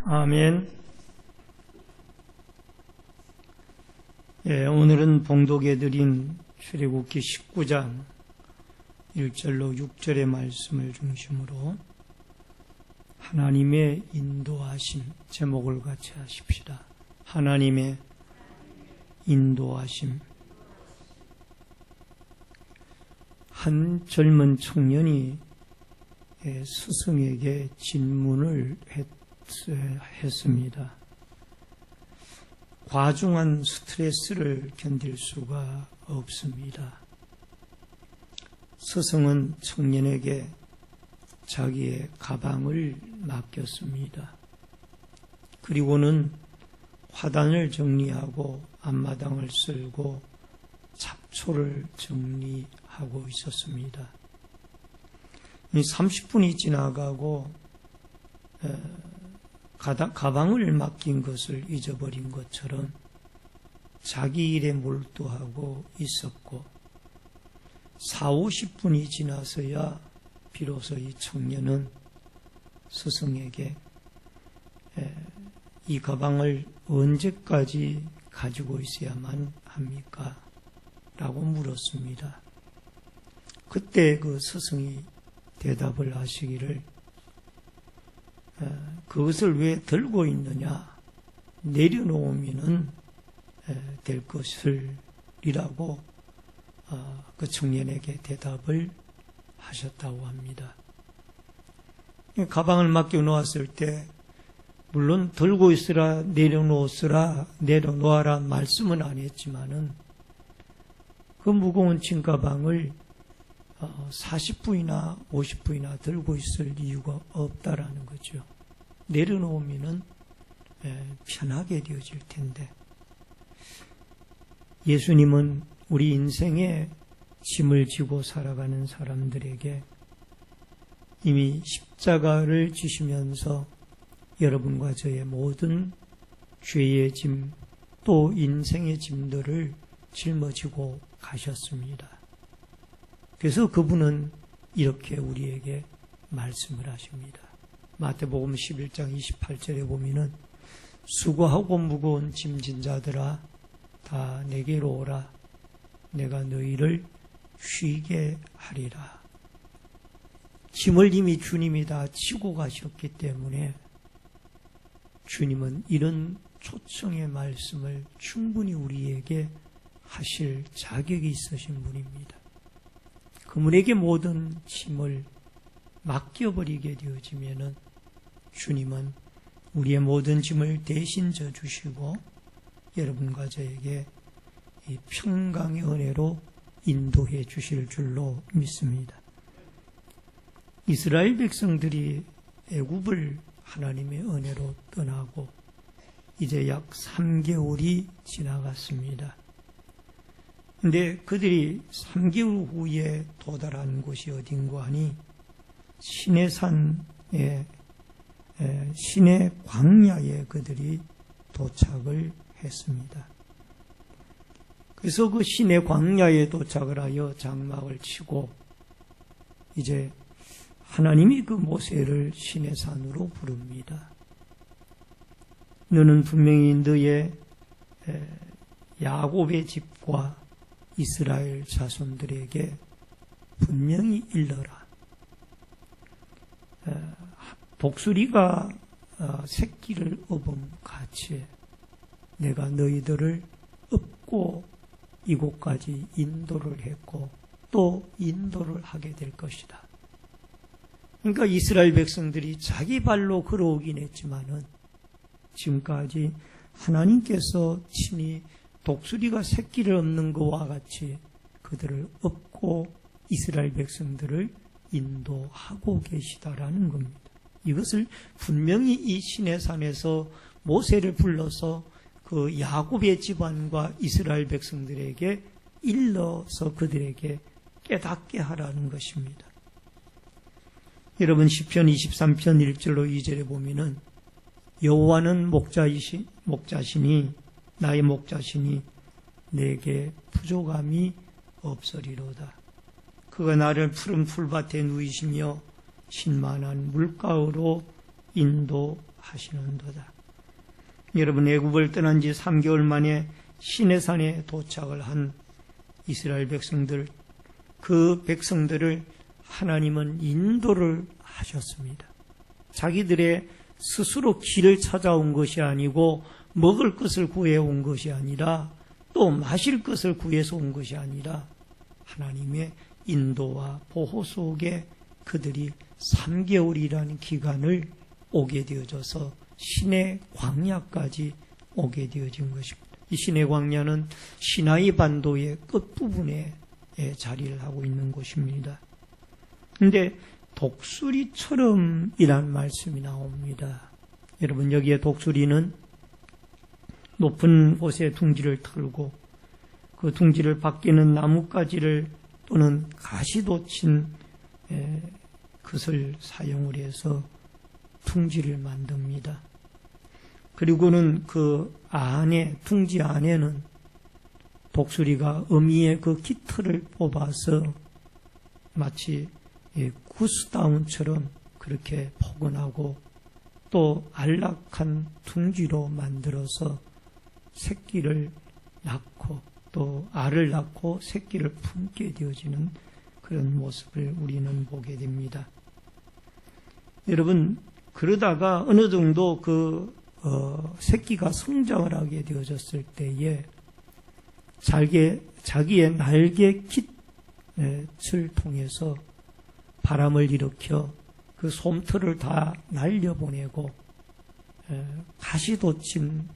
아멘. 오늘은 봉독해 드린 출애굽기 19장 1절로 6절의 말씀을 중심으로 하나님의 인도하심 제목을 같이 하십시다. 하나님의 인도하심. 한 젊은 청년이 스승에게 질문을 했습니다. 과중한 스트레스를 견딜 수가 없습니다. 스승은 청년에게 자기의 가방을 맡겼습니다. 그리고는 화단을 정리하고 앞마당을 쓸고 잡초를 정리하고 있었습니다. 30분이 지나가고 가방을 맡긴 것을 잊어버린 것처럼 자기 일에 몰두하고 있었고 40-50분이 지나서야 비로소 이 청년은 스승에게 이 가방을 언제까지 가지고 있어야만 합니까? 라고 물었습니다. 그때 그 스승이 대답을 하시기를 그것을 왜 들고 있느냐? 내려놓으면 될 것을 이라고 그 청년에게 대답을 하셨다고 합니다. 가방을 맡겨놓았을 때 물론 들고 있으라 내려놓아라 말씀은 안 했지만은 그 무거운 짐가방을 40분이나 50분이나 들고 있을 이유가 없다라는 거죠. 내려놓으면 편하게 되어질 텐데 예수님은 우리 인생에 짐을 지고 살아가는 사람들에게 이미 십자가를 지시면서 여러분과 저의 모든 죄의 짐 또 인생의 짐들을 짊어지고 가셨습니다. 그래서 그분은 이렇게 우리에게 말씀을 하십니다. 마태복음 11장 28절에 보면은 수고하고 무거운 짐진 자들아 다 내게로 오라 내가 너희를 쉬게 하리라. 짐을 이미 주님이 다 지고 가셨기 때문에 주님은 이런 초청의 말씀을 충분히 우리에게 하실 자격이 있으신 분입니다. 그분에게 모든 짐을 맡겨버리게 되어지면은 주님은 우리의 모든 짐을 대신 져주시고 여러분과 저에게 이 평강의 은혜로 인도해 주실 줄로 믿습니다. 이스라엘 백성들이 애굽을 하나님의 은혜로 떠나고 이제 약 3개월이 지나갔습니다. 근데 그들이 3개월 후에 도달한 곳이 어딘가 하니 시내산에 시내 광야에 그들이 도착을 했습니다. 그래서 그 시내 광야에 도착을 하여 장막을 치고 이제 하나님이 그 모세를 시내산으로 부릅니다. 너는 분명히 너의 야곱의 집과 이스라엘 자손들에게 분명히 일러라. 독수리가 새끼를 업음 같이 내가 너희들을 업고 이곳까지 인도를 했고 또 인도를 하게 될 것이다. 그러니까 이스라엘 백성들이 자기 발로 걸어오긴 했지만은 지금까지 하나님께서 친히 독수리가 새끼를 엎는 것과 같이 그들을 업고 이스라엘 백성들을 인도하고 계시다라는 겁니다. 이것을 분명히 이 시내산에서 모세를 불러서 그 야곱의 집안과 이스라엘 백성들에게 일러서 그들에게 깨닫게 하라는 것입니다. 여러분 시편 23편 1절로 2절에 보면은 여호와는 목자시니 나의 목자시니 내게 부족함이 없으리로다. 그가 나를 푸른 풀밭에 누이시며 신만한 물가로 인도하시리로다. 하시는도다. 여러분, 애굽을 떠난 지 3개월 만에 시내산에 도착을 한 이스라엘 백성들, 그 백성들을 하나님은 인도를 하셨습니다. 자기들의 스스로 길을 찾아온 것이 아니고 먹을 것을 구해온 것이 아니라 또 마실 것을 구해서 온 것이 아니라 하나님의 인도와 보호 속에 그들이 3개월이라는 기간을 오게 되어져서 시내 광야까지 오게 되어진 것입니다. 이 시내 광야는 시나이 반도의 끝부분에 자리를 하고 있는 곳입니다. 그런데 독수리처럼이란 말씀이 나옵니다. 여러분, 여기에 독수리는 높은 곳에 둥지를 틀고 그 둥지를 밖에는 나뭇가지를 또는 가시도 친 것을 사용을 해서 둥지를 만듭니다. 그리고는 그 안에, 둥지 안에는 독수리가 어미의 그 깃털을 뽑아서 마치 구스다운처럼 그렇게 포근하고 또 안락한 둥지로 만들어서 새끼를 낳고 또 알을 낳고 새끼를 품게 되어지는 그런 모습을 우리는 보게 됩니다. 여러분, 그러다가 어느 정도 새끼가 성장을 하게 되어졌을 때에 자기의 날개 깃을 통해서 바람을 일으켜 그 솜털을 다 날려보내고 가시도 친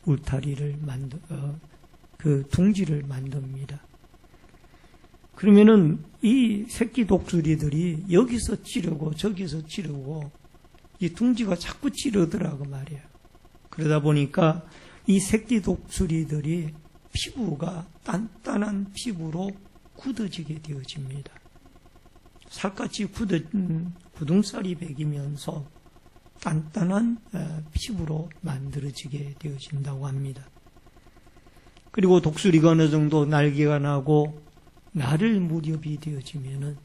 울타리를 그 둥지를 만듭니다. 그러면은 이 새끼 독수리들이 여기서 찌르고 저기서 찌르고 이 둥지가 자꾸 찌르더라고 말이에요. 그러다 보니까 이 새끼 독수리들이 피부가 단단한 피부로 굳어지게 되어집니다. 살갗이 굳은 구둥살이 배기면서 단단한 피부로 만들어지게 되어진다고 합니다. 그리고 독수리가 어느 정도 날개가 나고 날을 무렵이 되어지면은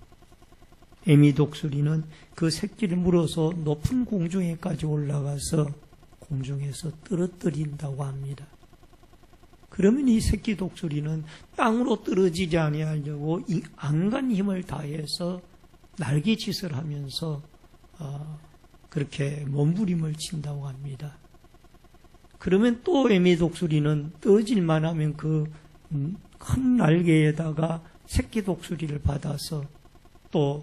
애미 독수리는 그 새끼를 물어서 높은 공중에까지 올라가서 공중에서 떨어뜨린다고 합니다. 그러면 이 새끼 독수리는 땅으로 떨어지지 아니하려고 이 안간 힘을 다해서 날개짓을 하면서 그렇게 몸부림을 친다고 합니다. 그러면 또 애미 독수리는 떨어질만 하면 그 큰 날개에다가 새끼 독수리를 받아서 또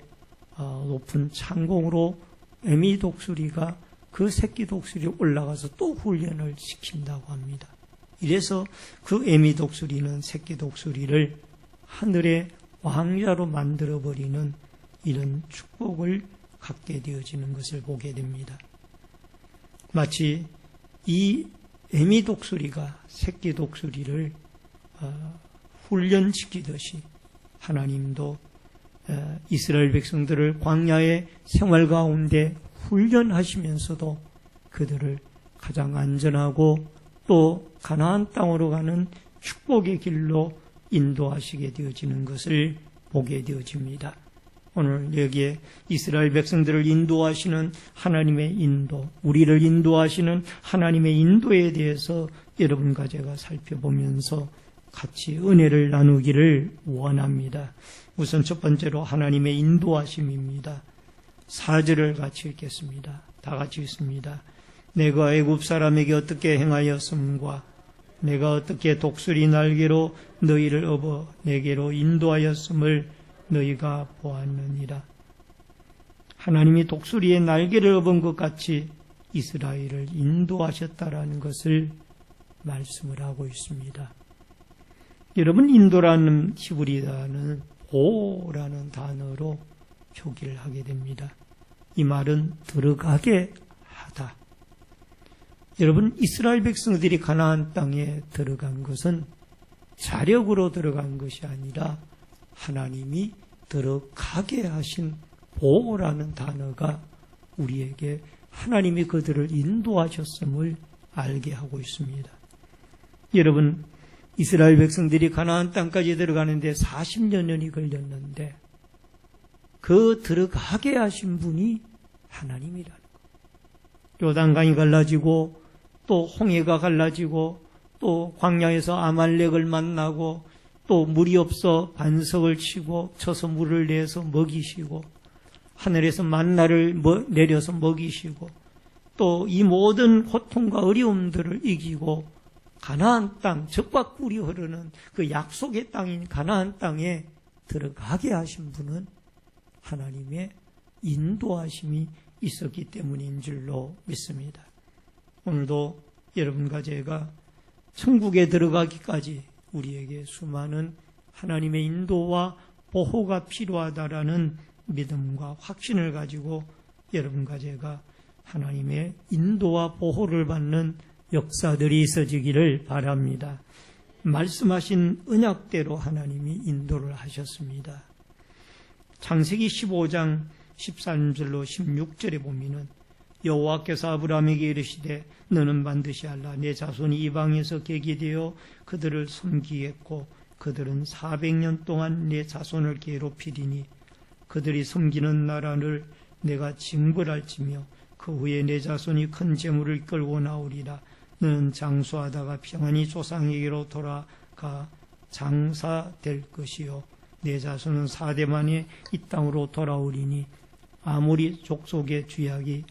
높은 창공으로 애미 독수리가 그 새끼 독수리 올라가서 또 훈련을 시킨다고 합니다. 이래서 그 애미 독수리는 새끼 독수리를 하늘의 왕자로 만들어버리는 이런 축복을 갖게 되어지는 것을 보게 됩니다. 마치 이 애미 독수리가 새끼 독수리를 훈련시키듯이 하나님도 이스라엘 백성들을 광야의 생활 가운데 훈련하시면서도 그들을 가장 안전하고 또 가나안 땅으로 가는 축복의 길로 인도하시게 되어지는 것을 보게 되어집니다. 오늘 여기에 이스라엘 백성들을 인도하시는 하나님의 인도, 우리를 인도하시는 하나님의 인도에 대해서 여러분과 제가 살펴보면서 같이 은혜를 나누기를 원합니다. 우선 첫 번째로 하나님의 인도하심입니다. 4절을 같이 읽겠습니다. 다 같이 읽습니다. 내가 애굽 사람에게 어떻게 행하였음과 내가 어떻게 독수리 날개로 너희를 업어 내게로 인도하였음을 너희가 보았느니라. 하나님이 독수리의 날개를 업은 것 같이 이스라엘을 인도하셨다라는 것을 말씀을 하고 있습니다. 여러분, 인도라는 히브리어는 보라는 단어로 표기를 하게 됩니다. 이 말은 들어가게 하다. 여러분, 이스라엘 백성들이 가나안 땅에 들어간 것은 자력으로 들어간 것이 아니라 하나님이 들어가게 하신 보호라는 단어가 우리에게 하나님이 그들을 인도하셨음을 알게 하고 있습니다. 여러분, 이스라엘 백성들이 가나안 땅까지 들어가는데 40여 년이 걸렸는데 그 들어가게 하신 분이 하나님이라는 것. 요단강이 갈라지고 또 홍해가 갈라지고 또 광야에서 아말렉을 만나고 또 물이 없어 반석을 치고 쳐서 물을 내서 먹이시고 하늘에서 만나를 내려서 먹이시고 또 이 모든 고통과 어려움들을 이기고 가나안 땅, 젖과 꿀이 흐르는 그 약속의 땅인 가나안 땅에 들어가게 하신 분은 하나님의 인도하심이 있었기 때문인 줄로 믿습니다. 오늘도 여러분과 제가 천국에 들어가기까지 우리에게 수많은 하나님의 인도와 보호가 필요하다라는 믿음과 확신을 가지고 여러분과 제가 하나님의 인도와 보호를 받는 역사들이 있어지기를 바랍니다. 말씀하신 언약대로 하나님이 인도를 하셨습니다. 창세기 15장 13절로 16절에 보면은 여호와께서 아브라함에게 이르시되 너는 반드시 알라. 내 자손이 이방에서 계기되어 그들을 섬기겠고 그들은 400년 동안 내 자손을 괴롭히리니 그들이 섬기는 나라를 내가 징벌할지며 그 후에 내 자손이 큰 재물을 끌고 나오리라. 너는 장수하다가 평안히 조상에게로 돌아가 장사될 것이요 내 자손은 4대 만에 이 땅으로 돌아오리니 아무리 족속의 죄악이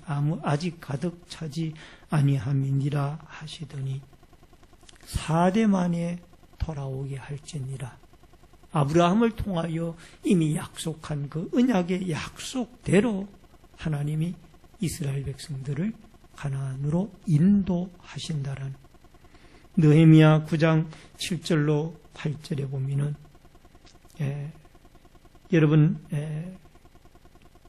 아직 가득 차지 아니함이니라 하시더니 4대 만에 돌아오게 할지니라. 아브라함을 통하여 이미 약속한 그 언약의 약속대로 하나님이 이스라엘 백성들을 가나안으로 인도하신다라는 느헤미야 9장 7절로 8절에 보면은 여러분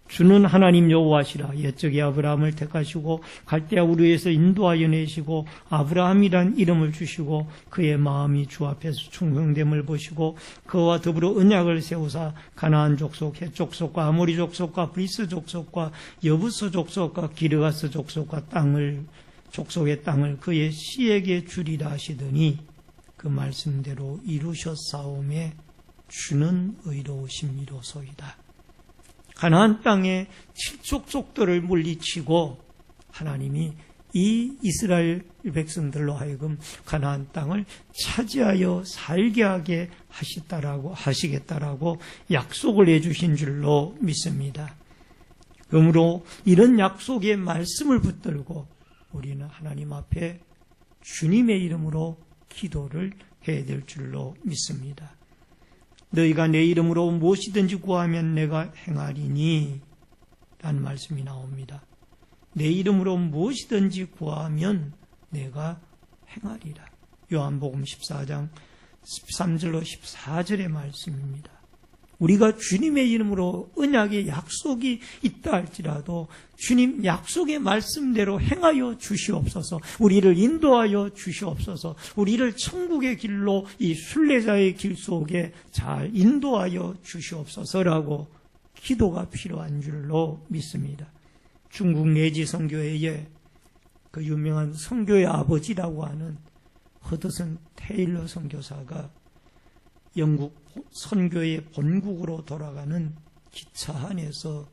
주는 하나님 여호와시라. 옛적에 아브라함을 택하시고 갈대아 우르에서 인도하여 내시고 아브라함이란 이름을 주시고 그의 마음이 주 앞에서 충성됨을 보시고 그와 더불어 언약을 세우사 가나안 족속, 헷 족속과 아모리 족속과 브리스 족속과 여부스 족속과 기르가스 족속과 족속의 땅을 그의 씨에게 주리라 하시더니 그 말씀대로 이루셨사오매 주는 의로우심이로소이다. 가나안 땅의 7족속들을 물리치고 하나님이 이 이스라엘 백성들로 하여금 가나안 땅을 차지하여 살게 하게 하시겠다라고 약속을 해주신 줄로 믿습니다. 그러므로 이런 약속의 말씀을 붙들고 우리는 하나님 앞에 주님의 이름으로 기도를 해야 될 줄로 믿습니다. 너희가 내 이름으로 무엇이든지 구하면 내가 행하리니 라는 말씀이 나옵니다. 내 이름으로 무엇이든지 구하면 내가 행하리라. 요한복음 14장 13절로 14절의 말씀입니다. 우리가 주님의 이름으로 언약의 약속이 있다 할지라도 주님 약속의 말씀대로 행하여 주시옵소서. 우리를 인도하여 주시옵소서. 우리를 천국의 길로 이 순례자의 길 속에 잘 인도하여 주시옵소서라고 기도가 필요한 줄로 믿습니다. 중국 내지 선교회의 그 유명한 선교의 아버지라고 하는 허드슨 테일러 선교사가 영국 선교의 본국으로 돌아가는 기차 안에서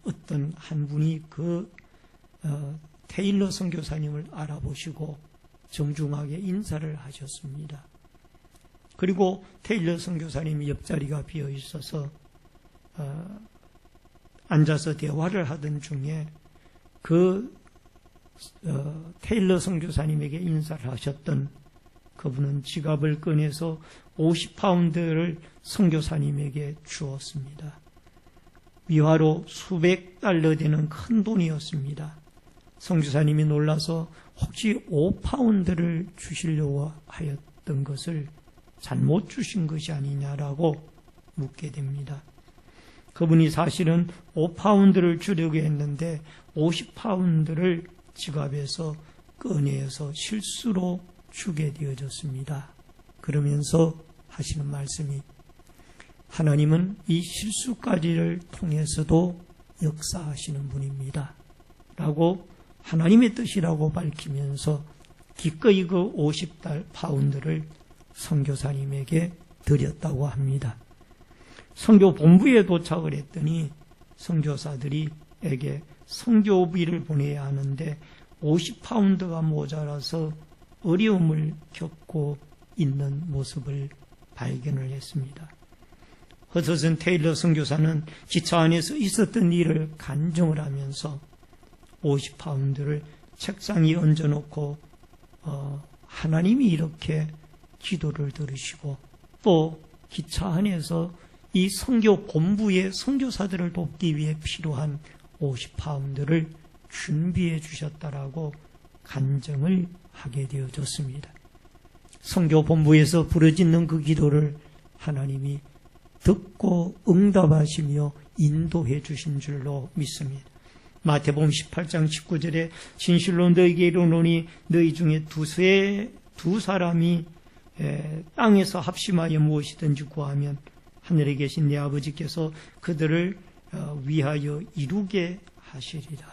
어떤 한 분이 그 테일러 선교사님을 알아보시고 정중하게 인사를 하셨습니다. 그리고 테일러 선교사님이 옆자리가 비어 있어서 앉아서 대화를 하던 중에 그 테일러 선교사님에게 인사를 하셨던 그분은 지갑을 꺼내서 50파운드를 선교사님에게 주었습니다. 미화로 수백 달러 되는 큰 돈이었습니다. 선교사님이 놀라서 혹시 5파운드를 주시려고 하였던 것을 잘못 주신 것이 아니냐라고 묻게 됩니다. 그분이 사실은 5파운드를 주려고 했는데 50파운드를 지갑에서 꺼내서 실수로 주게 되어졌습니다. 그러면서 하시는 말씀이 하나님은 이 실수까지를 통해서도 역사하시는 분입니다. 라고 하나님의 뜻이라고 밝히면서 기꺼이 그 50파운드를 선교사님에게 드렸다고 합니다. 선교 본부에 도착을 했더니 선교사들에게 선교비를 보내야 하는데 50파운드가 모자라서 어려움을 겪고 있는 모습을 발견을 했습니다. 허드슨 테일러 선교사는 기차 안에서 있었던 일을 간증을 하면서 50파운드를 책상 위에 얹어놓고 하나님이 이렇게 기도를 들으시고 또 기차 안에서 이 선교 본부의 선교사들을 돕기 위해 필요한 50파운드를 준비해 주셨다라고 간증을 하게 되어졌습니다. 선교 본부에서 부르짖는 그 기도를 하나님이 듣고 응답하시며 인도해 주신 줄로 믿습니다. 마태복음 18장 19절에 진실로 너희에게 이르노니 너희 중에 두 사람이 땅에서 합심하여 무엇이든지 구하면 하늘에 계신 내 아버지께서 그들을 위하여 이루게 하시리라.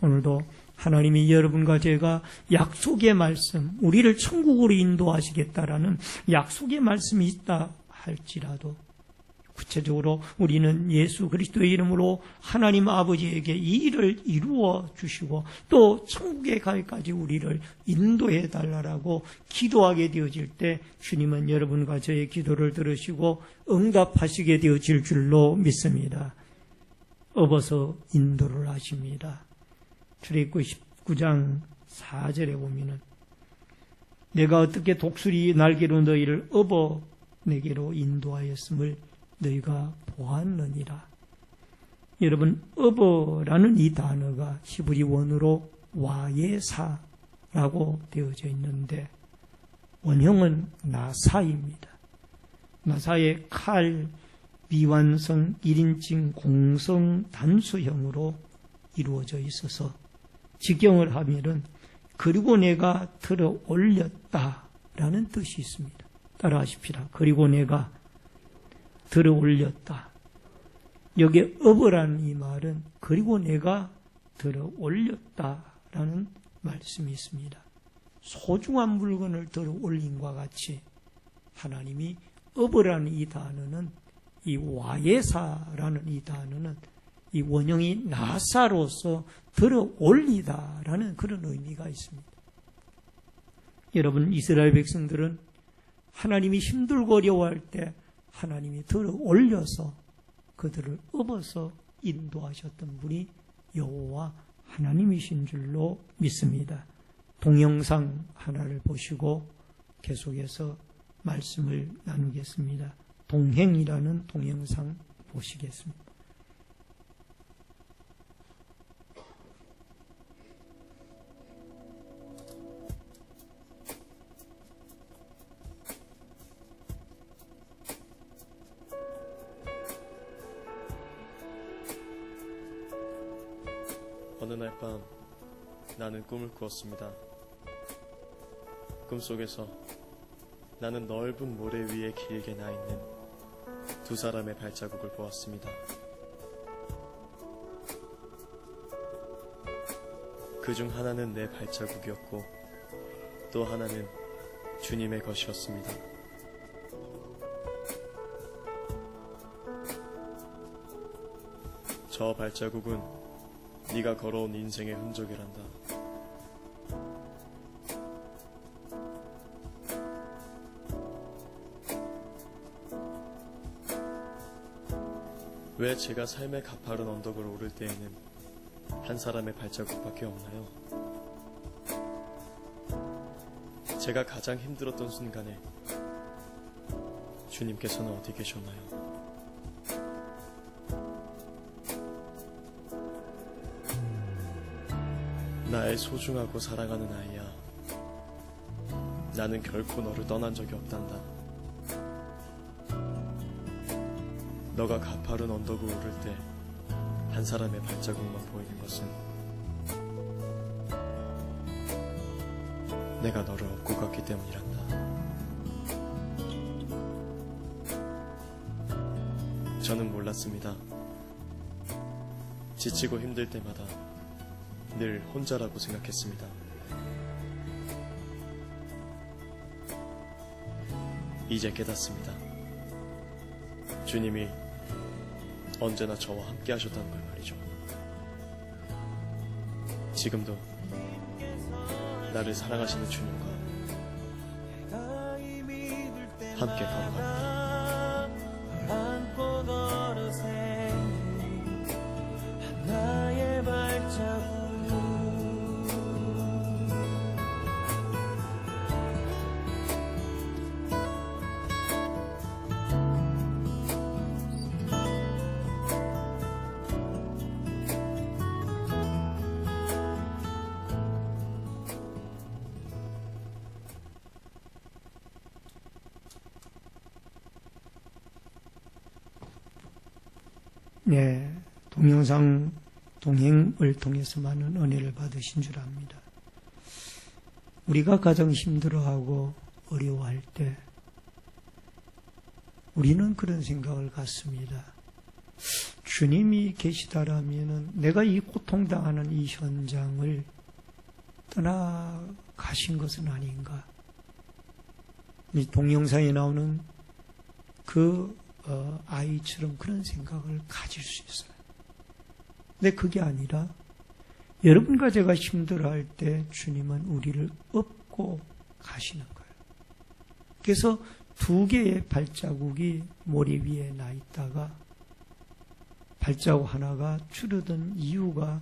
오늘도 하나님이 여러분과 제가 약속의 말씀, 우리를 천국으로 인도하시겠다라는 약속의 말씀이 있다 할지라도 구체적으로 우리는 예수 그리스도의 이름으로 하나님 아버지에게 이 일을 이루어 주시고 또 천국에 갈까지 우리를 인도해 달라고 기도하게 되어질 때 주님은 여러분과 저의 기도를 들으시고 응답하시게 되어질 줄로 믿습니다. 업어서 인도를 하십니다. 출애굽기 19장 4절에 보면은 내가 어떻게 독수리 날개로 너희를 업어 내게로 인도하였음을 너희가 보았느니라. 여러분, 업어라는 이 단어가 히브리 원어로 와예사라고 되어져 있는데 원형은 나사입니다. 나사의 칼, 미완성 1인칭 공성 단수형으로 이루어져 있어서 직경을 하면은 그리고 내가 들어 올렸다라는 뜻이 있습니다. 따라하십시다. 그리고 내가 들어 올렸다. 여기에 업어라는 이 말은 그리고 내가 들어 올렸다라는 말씀이 있습니다. 소중한 물건을 들어 올림과 같이 하나님이 업어라는 이 단어는 이 와예사라는 이 단어는 이 원형이 나사로서 들어 올리다라는 그런 의미가 있습니다. 여러분, 이스라엘 백성들은 하나님이 힘들고 어려워할 때 하나님이 들어 올려서 그들을 업어서 인도하셨던 분이 여호와 하나님이신 줄로 믿습니다. 동영상 하나를 보시고 계속해서 말씀을 나누겠습니다. 동행이라는 동영상 보시겠습니다. 어느 날 밤 나는 꿈을 꾸었습니다. 꿈속에서 나는 넓은 모래 위에 길게 나 있는 두 사람의 발자국을 보았습니다. 그중 하나는 내 발자국이었고 또 하나는 주님의 것이었습니다. 저 발자국은 네가 걸어온 인생의 흔적이란다. 왜 제가 삶의 가파른 언덕을 오를 때에는 한 사람의 발자국밖에 없나요? 제가 가장 힘들었던 순간에 주님께서는 어디 계셨나요? 나의 소중하고 사랑하는 아이야, 나는 결코 너를 떠난 적이 없단다. 너가 가파른 언덕을 오를 때 한 사람의 발자국만 보이는 것은 내가 너를 업고 갔기 때문이란다. 저는 몰랐습니다. 지치고 힘들 때마다 늘 혼자라고 생각했습니다. 이제 깨닫습니다. 주님이 언제나 저와 함께 하셨다는 걸 말이죠. 지금도 나를 사랑하시는 주님과 함께 걸어갑니다. 안고 걸으세 하나의 발자국 네, 동영상 동행을 통해서 많은 은혜를 받으신 줄 압니다. 우리가 가장 힘들어하고 어려워할 때 우리는 그런 생각을 갖습니다. 주님이 계시다라면 내가 이 고통당하는 이 현장을 떠나가신 것은 아닌가. 이 동영상에 나오는 그 아이처럼 그런 생각을 가질 수 있어요. 근데 그게 아니라 여러분과 제가 힘들어할 때 주님은 우리를 업고 가시는 거예요. 그래서 두 개의 발자국이 모래 위에 나 있다가 발자국 하나가 줄어든 이유가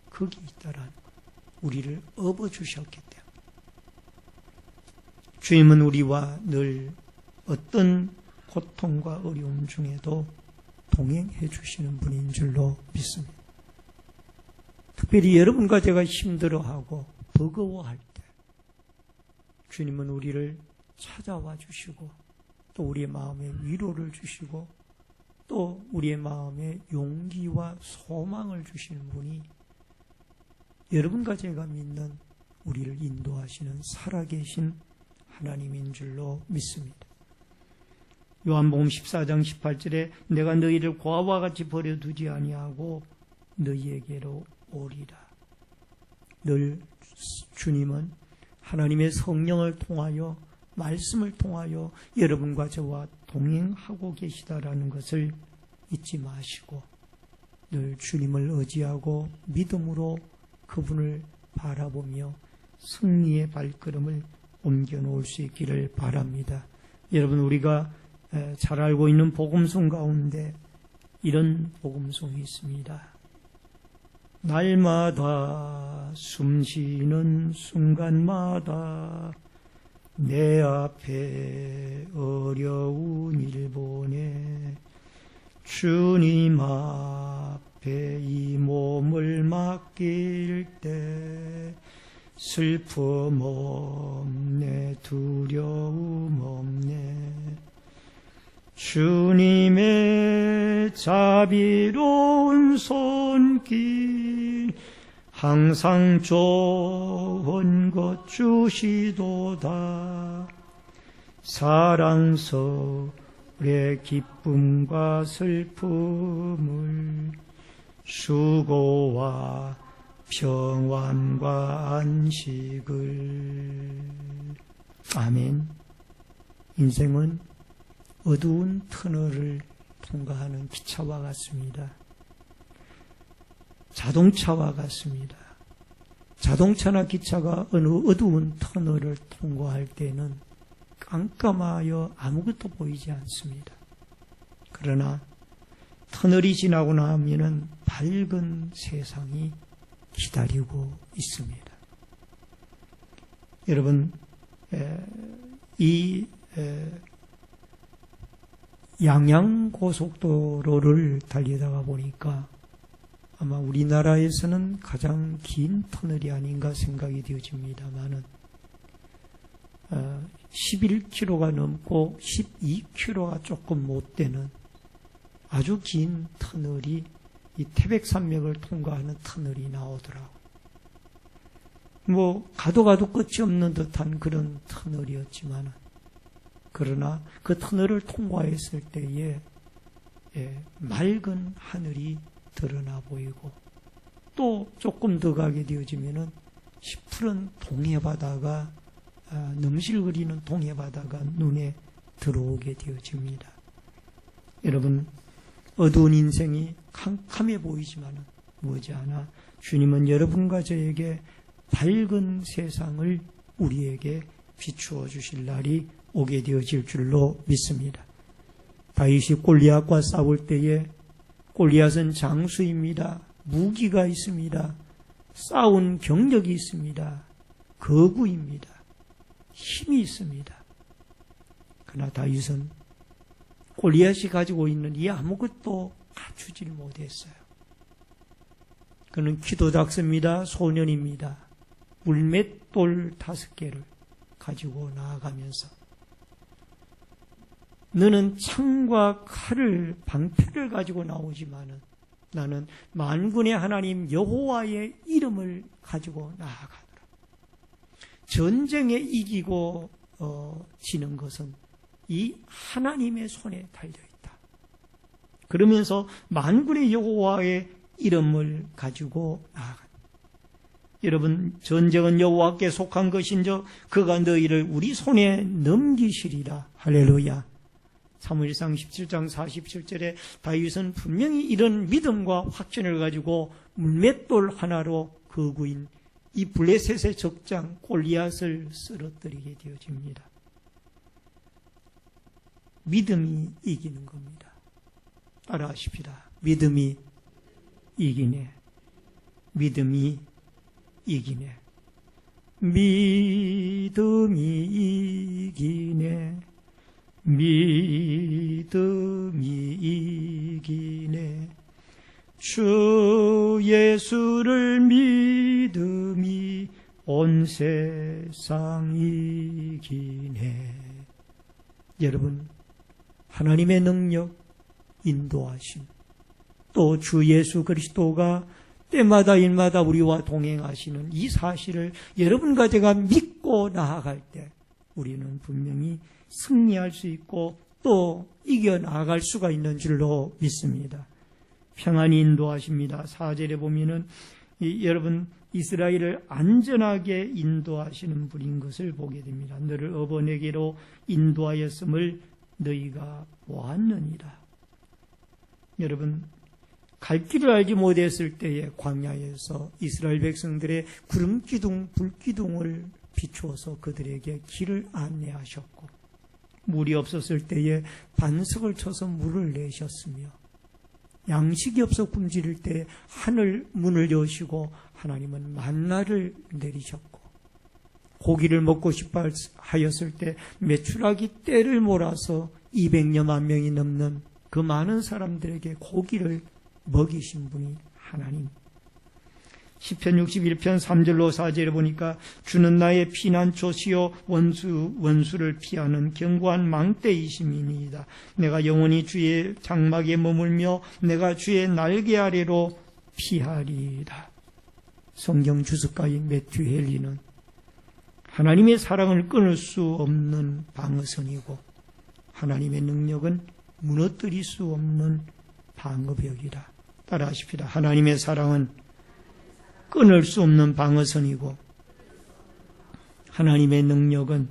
거기 있다라는 거예요. 우리를 업어주셨기 때문에. 주님은 우리와 늘 어떤 고통과 어려움 중에도 동행해 주시는 분인 줄로 믿습니다. 특별히 여러분과 제가 힘들어하고 버거워할 때 주님은 우리를 찾아와 주시고 또 우리의 마음에 위로를 주시고 또 우리의 마음에 용기와 소망을 주시는 분이 여러분과 제가 믿는 우리를 인도하시는 살아계신 하나님인 줄로 믿습니다. 요한복음 14장 18절에 내가 너희를 고아와 같이 버려두지 아니하고 너희에게로 오리라. 늘 주님은 하나님의 성령을 통하여 말씀을 통하여 여러분과 저와 동행하고 계시다라는 것을 잊지 마시고 늘 주님을 의지하고 믿음으로 그분을 바라보며 승리의 발걸음을 옮겨놓을 수 있기를 바랍니다. 여러분, 우리가 잘 알고 있는 복음송 가운데 이런 복음송이 있습니다. 날마다 숨쉬는 순간마다 내 앞에 어려운 일 보내 주님 앞에 이 몸을 맡길 때 슬픔 없네 두려움 없네 주님의 자비로운 손길 항상 좋은 것 주시도다 사랑스레 기쁨과 슬픔을 수고와 평안과 안식을 아멘. 인생은 어두운 터널을 통과하는 기차와 같습니다. 자동차와 같습니다. 자동차나 기차가 어느 어두운 터널을 통과할 때는 깜깜하여 아무것도 보이지 않습니다. 그러나 터널이 지나고 나면은 밝은 세상이 기다리고 있습니다. 여러분, 이 양양고속도로를 달리다가 보니까 아마 우리나라에서는 가장 긴 터널이 아닌가 생각이 되어집니다만은 11km가 넘고 12km가 조금 못 되는 아주 긴 터널이 이 태백산맥을 통과하는 터널이 나오더라고요. 가도 끝이 없는 듯한 그런 터널이었지만 그러나 그 터널을 통과했을 때에 맑은 하늘이 드러나 보이고 또 조금 더 가게 되어지면은 시푸른 동해바다가 넘실거리는 동해바다가 눈에 들어오게 되어집니다. 여러분, 어두운 인생이 캄캄해 보이지만 머지않아 주님은 여러분과 저에게 밝은 세상을 우리에게 비추어 주실 날이 오게 되어질 줄로 믿습니다. 다윗이 골리앗과 싸울 때에 골리앗은 장수입니다. 무기가 있습니다. 싸운 경력이 있습니다. 거구입니다. 힘이 있습니다. 그러나 다윗은 골리앗이 가지고 있는 이 아무것도 갖추질 못했어요. 그는 키도 작습니다. 소년입니다. 물맷돌 5개를 가지고 나아가면서 너는 창과 칼을 방패를 가지고 나오지만은 나는 만군의 하나님 여호와의 이름을 가지고 나아가노라. 전쟁에 이기고 지는 것은 이 하나님의 손에 달려있다. 그러면서 만군의 여호와의 이름을 가지고 나아간다. 여러분, 전쟁은 여호와께 속한 것인저 그가 너희를 우리 손에 넘기시리라. 할렐루야. 사무엘상 17장 47절에 다윗은 분명히 이런 믿음과 확신을 가지고 물맷돌 하나로 거구인 이 블레셋의 적장 골리앗을 쓰러뜨리게 되어집니다. 믿음이 이기는 겁니다. 따라하십시다. 믿음이 이기네. 믿음이 이기네. 믿음이 이기네. 믿음이 이기네. 주 예수를 믿음이 온 세상 이기네. 여러분, 하나님의 능력, 인도하심, 또 주 예수 그리스도가 때마다 일마다 우리와 동행하시는 이 사실을 여러분과 제가 믿고 나아갈 때 우리는 분명히 승리할 수 있고 또 이겨나갈 수가 있는 줄로 믿습니다. 평안히 인도하십니다. 4절에 보면은 여러분 이스라엘을 안전하게 인도하시는 분인 것을 보게 됩니다. 너를 어번에게로 인도하였음을 너희가 보았느니라. 여러분, 갈 길을 알지 못했을 때에 광야에서 이스라엘 백성들의 구름기둥, 불기둥을 비추어서 그들에게 길을 안내하셨고, 물이 없었을 때에 반석을 쳐서 물을 내셨으며, 양식이 없어 굶주릴 때에 하늘 문을 여시고 하나님은 만나를 내리셨고, 고기를 먹고 싶어 하였을 때 메추라기 떼를 몰아서 200여만 명이 넘는 그 많은 사람들에게 고기를 먹이신 분이 하나님. 시편 61편 3절로 4절에 보니까 주는 나의 피난처시요 원수를 피하는 견고한 망대이심이니이다. 내가 영원히 주의 장막에 머물며 내가 주의 날개 아래로 피하리이다. 성경 주석가인 매튜 헨리는 하나님의 사랑을 끊을 수 없는 방어선이고 하나님의 능력은 무너뜨릴 수 없는 방어벽이다. 따라하십시다. 하나님의 사랑은 끊을 수 없는 방어선이고 하나님의 능력은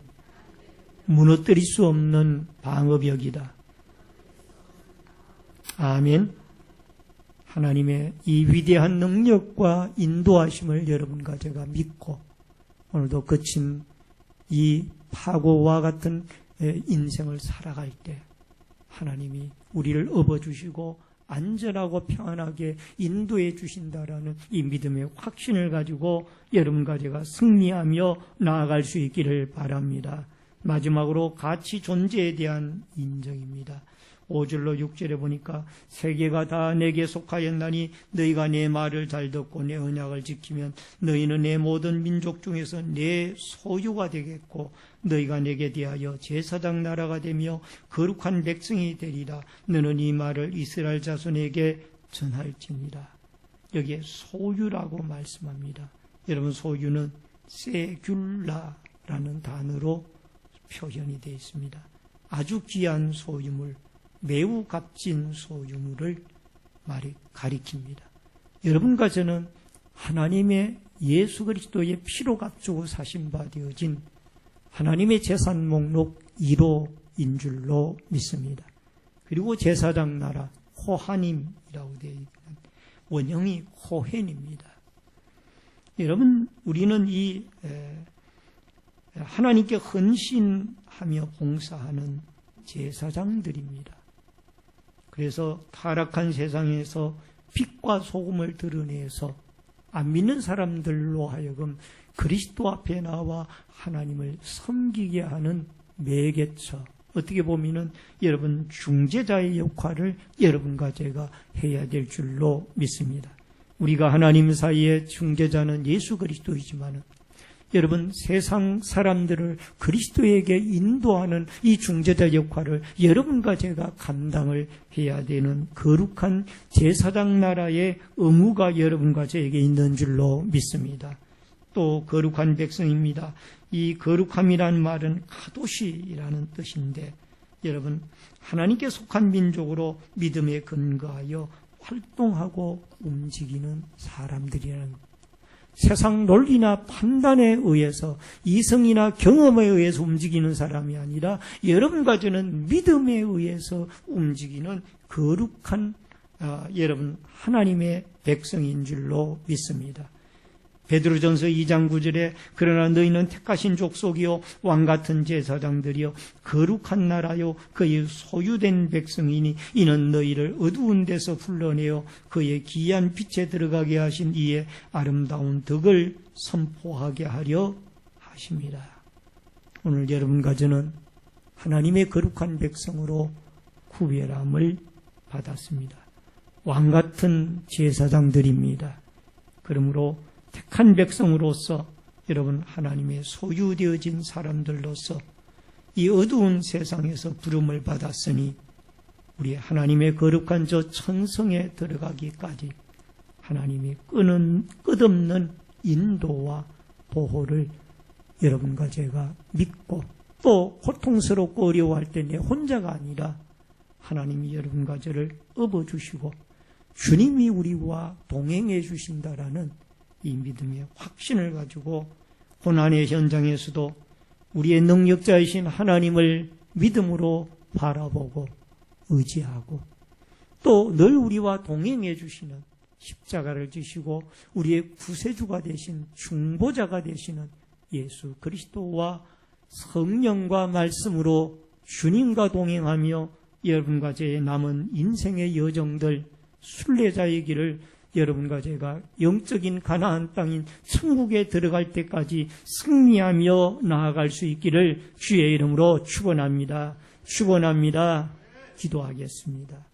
무너뜨릴 수 없는 방어벽이다. 아멘. 하나님의 이 위대한 능력과 인도하심을 여러분과 제가 믿고 오늘도 거친 이 파고와 같은 인생을 살아갈 때 하나님이 우리를 업어주시고 안전하고 평안하게 인도해 주신다라는 이 믿음의 확신을 가지고 여러분과 제가 승리하며 나아갈 수 있기를 바랍니다. 마지막으로 가치 존재에 대한 인정입니다. 5절로 6절에 보니까 세계가 다 내게 속하였나니 너희가 내 말을 잘 듣고 내 언약을 지키면 너희는 내 모든 민족 중에서 내 소유가 되겠고 너희가 내게 대하여 제사장 나라가 되며 거룩한 백성이 되리라. 너는 이 말을 이스라엘 자손에게 전할지니라. 여기에 소유라고 말씀합니다. 여러분, 소유는 세귤라라는 단어로 표현이 되어 있습니다. 아주 귀한 소유물, 매우 값진 소유물을 가리킵니다. 여러분과 저는 하나님의 예수 그리스도의 피로 값주고 사신 바 되어진 하나님의 재산 목록 1호인 줄로 믿습니다. 그리고 제사장 나라 코하님이라고 되어 있는 원형이 코헨입니다. 여러분, 우리는 이 하나님께 헌신하며 봉사하는 제사장들입니다. 그래서 타락한 세상에서 빛과 소금을 드러내서 안 믿는 사람들로 하여금 그리스도 앞에 나와 하나님을 섬기게 하는 매개처, 어떻게 보면은 여러분 중재자의 역할을 여러분과 제가 해야 될 줄로 믿습니다. 우리가 하나님 사이의 중재자는 예수 그리스도이지만은 여러분 세상 사람들을 그리스도에게 인도하는 이 중재자 역할을 여러분과 제가 감당을 해야 되는 거룩한 제사장 나라의 의무가 여러분과 저에게 있는 줄로 믿습니다. 또 거룩한 백성입니다. 이 거룩함이란 말은 카도시라는 뜻인데 여러분 하나님께 속한 민족으로 믿음에 근거하여 활동하고 움직이는 사람들이라는 것. 세상 논리나 판단에 의해서 이성이나 경험에 의해서 움직이는 사람이 아니라 여러분과 저는 믿음에 의해서 움직이는 거룩한 여러분 하나님의 백성인 줄로 믿습니다. 베드로전서 2장 9절에 그러나 너희는 택하신 족속이요 왕같은 제사장들이요 거룩한 나라요 그의 소유된 백성이니 이는 너희를 어두운 데서 불러내어 그의 기이한 빛에 들어가게 하신 이의 아름다운 덕을 선포하게 하려 하십니다. 오늘 여러분과 저는 하나님의 거룩한 백성으로 구별함을 받았습니다. 왕같은 제사장들입니다. 그러므로 택한 백성으로서 여러분 하나님의 소유되어진 사람들로서 이 어두운 세상에서 부름을 받았으니 우리 하나님의 거룩한 저 천성에 들어가기까지 하나님이 끝없는 인도와 보호를 여러분과 제가 믿고 또 고통스럽고 어려워할 때 내 혼자가 아니라 하나님이 여러분과 저를 업어주시고 주님이 우리와 동행해 주신다라는 이 믿음의 확신을 가지고 고난의 현장에서도 우리의 능력자이신 하나님을 믿음으로 바라보고 의지하고 또 늘 우리와 동행해 주시는 십자가를 지시고 우리의 구세주가 되신 중보자가 되시는 예수 그리스도와 성령과 말씀으로 주님과 동행하며 여러분과 제 남은 인생의 여정들 순례자의 길을 여러분과 제가 영적인 가나안 땅인 천국에 들어갈 때까지 승리하며 나아갈 수 있기를 주의 이름으로 축원합니다. 축원합니다. 기도하겠습니다.